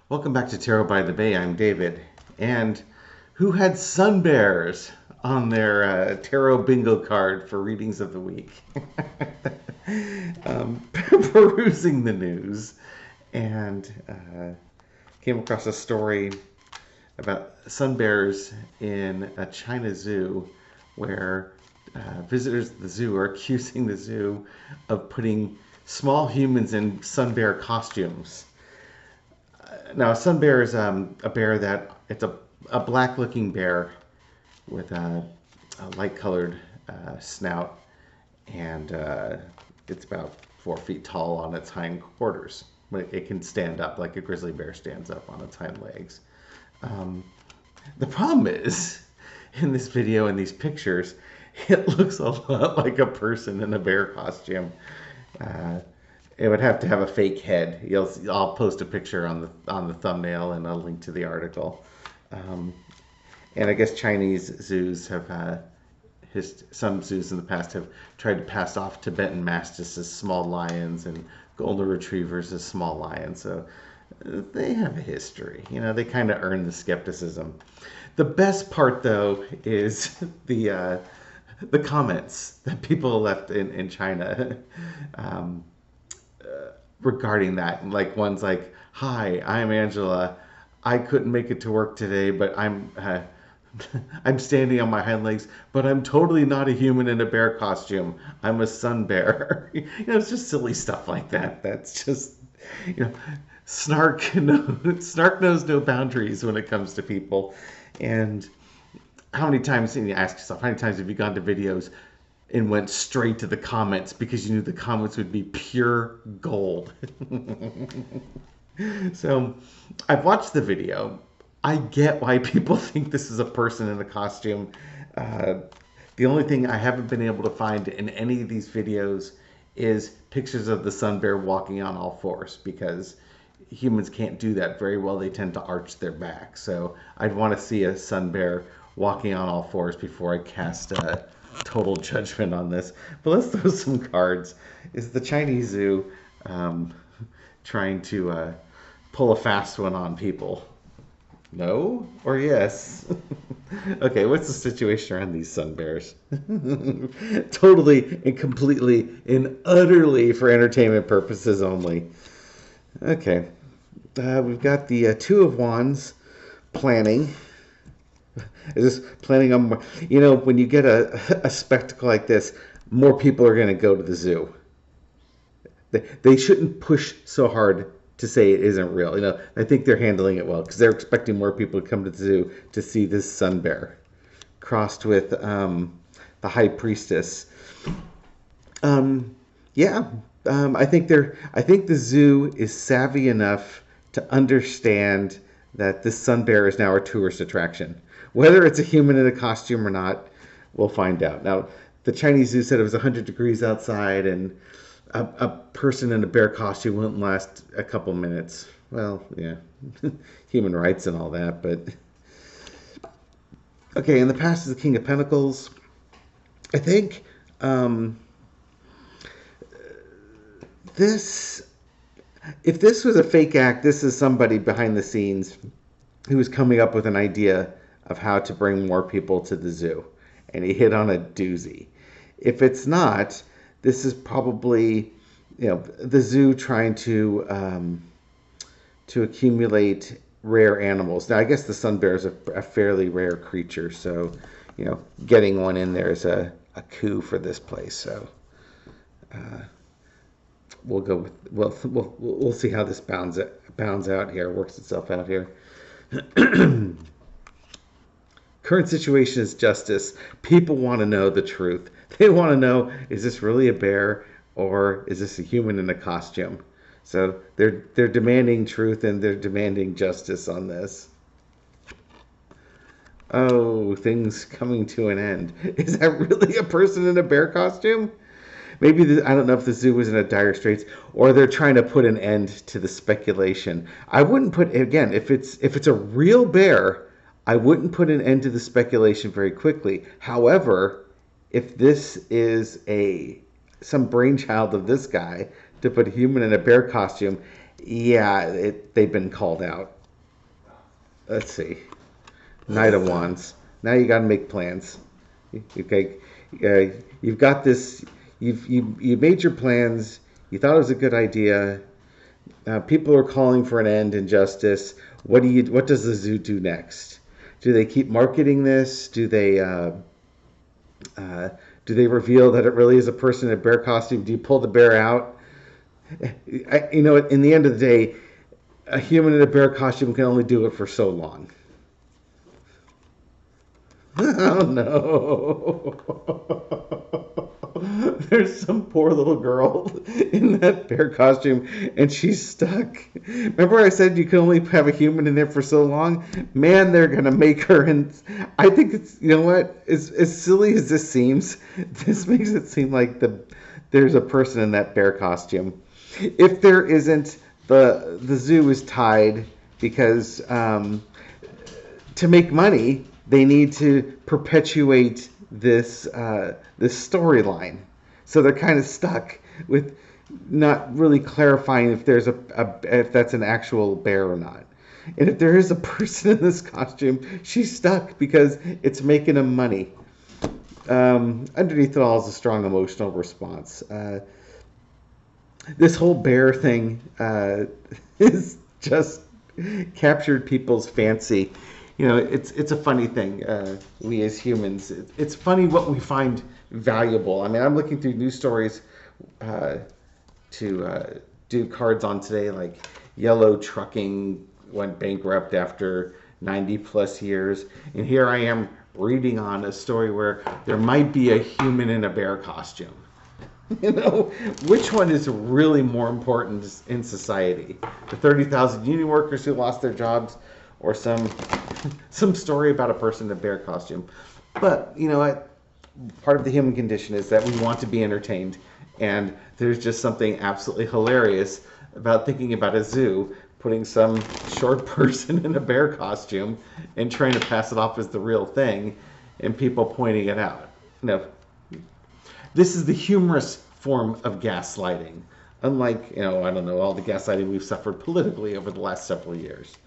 Welcome back to Tarot by the Bay. I'm David. And who had Sunbears on their tarot bingo card for readings of the week? Perusing the news and came across a story about Sunbears in a China zoo where visitors at the zoo are accusing the zoo of putting small humans in sun bear costumes. Now, a sun bear is a bear that it's a black looking bear with a light colored snout, and it's about 4 feet tall on its hind quarters. But it can stand up like a grizzly bear stands up on its hind legs. Um, the problem is, in this video and these pictures, it looks a lot like a person in a bear costume. Uh, it would have to have a fake head. I'll post a picture on the thumbnail and a link to the article. Um, and I guess Chinese zoos have some zoos in the past have tried to pass off Tibetan Mastiffs as small lions and golden retrievers as small lions. So they have a history. They kind of earn the skepticism. The best part, though, is the comments that people left in China regarding that. Like one's like, "Hi, I'm Angela. I couldn't make it to work today, but I'm standing on my hind legs, but I'm totally not a human in a bear costume. I'm a sun bear." It's just silly stuff like that. That's just, you know, snark. Snark knows no boundaries when it comes to people. And how many times, and you ask yourself, how many times have you gone to videos and went straight to the comments because you knew the comments would be pure gold? So I've watched the video. I get why people think this is a person in a costume. The only thing I haven't been able to find in any of these videos is pictures of the sun bear walking on all fours, because humans can't do that very well. They tend to arch their back. So I'd want to see a sun bear walking on all fours before I cast a total judgment on this. But let's throw some cards. Is the Chinese zoo trying to pull a fast one on people? No or yes? Okay, what's the situation around these sun bears? Totally and completely and utterly for entertainment purposes only. Okay, we've got the Two of Wands, planning. Is this planning on, when you get a spectacle like this, more people are going to go to the zoo. They shouldn't push so hard to say it isn't real. I think they're handling it well because they're expecting more people to come to the zoo to see this sun bear crossed with the high priestess. Yeah, I think the zoo is savvy enough to understand that this sun bear is now a tourist attraction. Whether it's a human in a costume or not, we'll find out. Now, the Chinese zoo said it was 100 degrees outside, and a person in a bear costume wouldn't last a couple minutes. Well, yeah, human rights and all that, but... Okay, in the past is the King of Pentacles. I think if this was a fake act, this is somebody behind the scenes who was coming up with an idea of how to bring more people to the zoo, and he hit on a doozy. If it's not, this is probably the zoo trying to accumulate rare animals. Now, I guess the sun bear is a fairly rare creature, so getting one in there is a coup for this place. So we'll go with we'll see how this bounds out here, works itself out here. Current situation is justice. People want to know the truth. They want to know, is this really a bear or is this a human in a costume? So they're demanding truth and they're demanding justice on this. Oh, things coming to an end. Is that really a person in a bear costume? Maybe I don't know if the zoo was in a dire straits, or they're trying to put an end to the speculation. I wouldn't put, again, if it's a real bear, I wouldn't put an end to the speculation very quickly. However, if this is some brainchild of this guy to put a human in a bear costume, Yeah, they've been called out. Let's see. Knight of Wands. Now you got to make plans. Okay, you've got this. You made your plans. You thought it was a good idea. People are calling for an end in justice. What does the zoo do next? Do they keep marketing this? Uh, do they reveal that it really is a person in a bear costume? Do you pull the bear out? In the end of the day, a human in a bear costume can only do it for so long. Oh no. There's some poor little girl in that bear costume and she's stuck. Remember I said you can only have a human in there for so long? Man, they're going to make her. And I think it's, you know what? As silly as this seems, this makes it seem like there's a person in that bear costume. If there isn't, the zoo is tied because to make money, they need to perpetuate this storyline. So they're kind of stuck with not really clarifying if if that's an actual bear or not. And if there is a person in this costume, she's stuck because it's making them money. Underneath it all is a strong emotional response. This whole bear thing is just captured people's fancy. It's a funny thing. We as humans, it's funny what we find valuable. I mean, I'm looking through news stories to do cards on today, like Yellow Trucking went bankrupt after 90 plus years, and here I am reading on a story where there might be a human in a bear costume. Which one is really more important in society? The 30,000 union workers who lost their jobs, or some story about a person in a bear costume? But you know what? Part of the human condition is that we want to be entertained, and there's just something absolutely hilarious about thinking about a zoo putting some short person in a bear costume and trying to pass it off as the real thing, and people pointing it out. This is the humorous form of gaslighting, unlike, I don't know, all the gaslighting we've suffered politically over the last several years.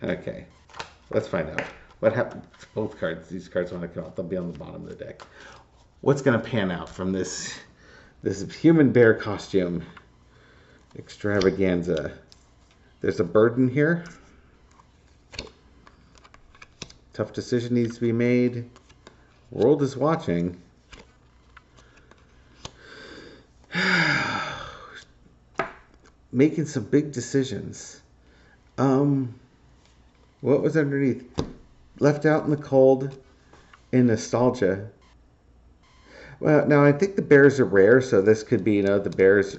Okay, let's find out what happened. Both cards, these cards, when I come out, they'll be on the bottom of the deck. What's going to pan out from this human bear costume extravaganza? There's a burden here. Tough decision needs to be made. World is watching. Making some big decisions. What was underneath? Left out in the cold and nostalgia. Well, now I think the bears are rare, so this could be, the bears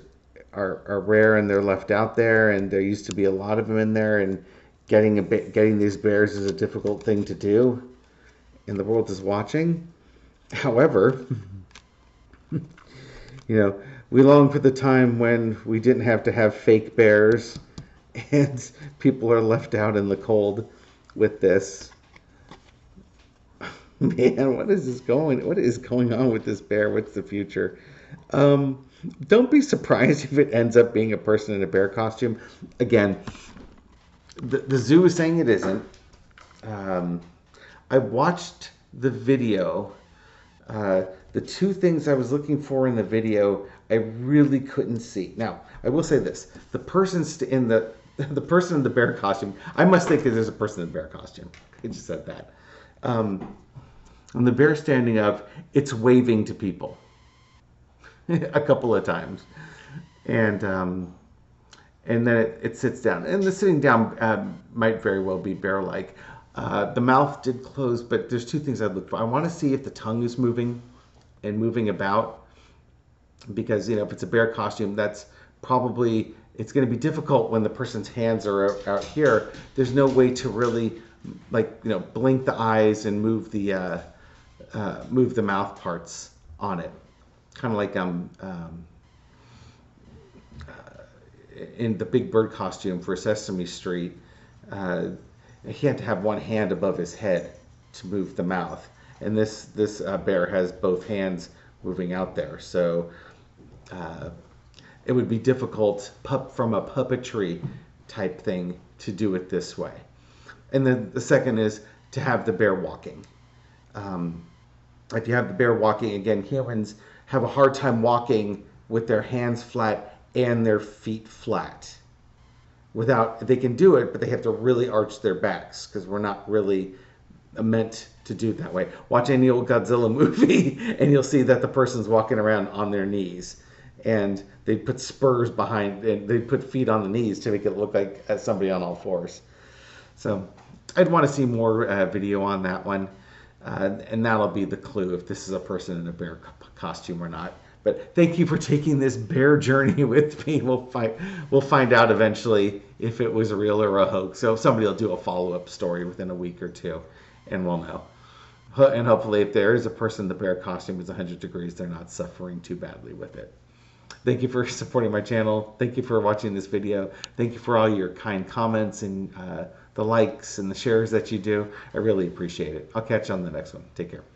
are rare and they're left out there, and there used to be a lot of them in there, and getting these bears is a difficult thing to do, and the world is watching. However, we long for the time when we didn't have to have fake bears and people are left out in the cold with this. Man, what is going on with this bear? What's the future? Don't be surprised if it ends up being a person in a bear costume. Again, the zoo is saying it isn't. I watched the video. The two things I was looking for in the video, I really couldn't see. Now, I will say this: the person in the bear costume, I must think that there's a person in the bear costume. I just said that. And the bear standing up, it's waving to people a couple of times, and then it sits down. And the sitting down might very well be bear-like. The mouth did close, but there's two things I'd look for. I want to see if the tongue is moving and moving about, because if it's a bear costume, that's probably, it's going to be difficult when the person's hands are out here. There's no way to really blink the eyes and move the mouth parts on it, kind of like in the Big Bird costume for Sesame Street. He had to have one hand above his head to move the mouth, and this bear has both hands moving out there. So it would be difficult from a puppetry type thing to do it this way. And then the second is to have the bear walking. If you have the bear walking, again, humans have a hard time walking with their hands flat and their feet flat. They can do it, but they have to really arch their backs because we're not really meant to do it that way. Watch any old Godzilla movie and you'll see that the person's walking around on their knees. And they put spurs behind, and they put feet on the knees to make it look like somebody on all fours. So I'd want to see more video on that one. And that'll be the clue if this is a person in a bear costume or not. But thank you for taking this bear journey with me. We'll find out eventually if it was real or a hoax. So somebody will do a follow-up story within a week or two, and we'll know. And hopefully if there is a person in the bear costume is 100 degrees, they're not suffering too badly with it. Thank you for supporting my channel. Thank you for watching this video. Thank you for all your kind comments and the likes and the shares that you do. I really appreciate it. I'll catch you on the next one. Take care.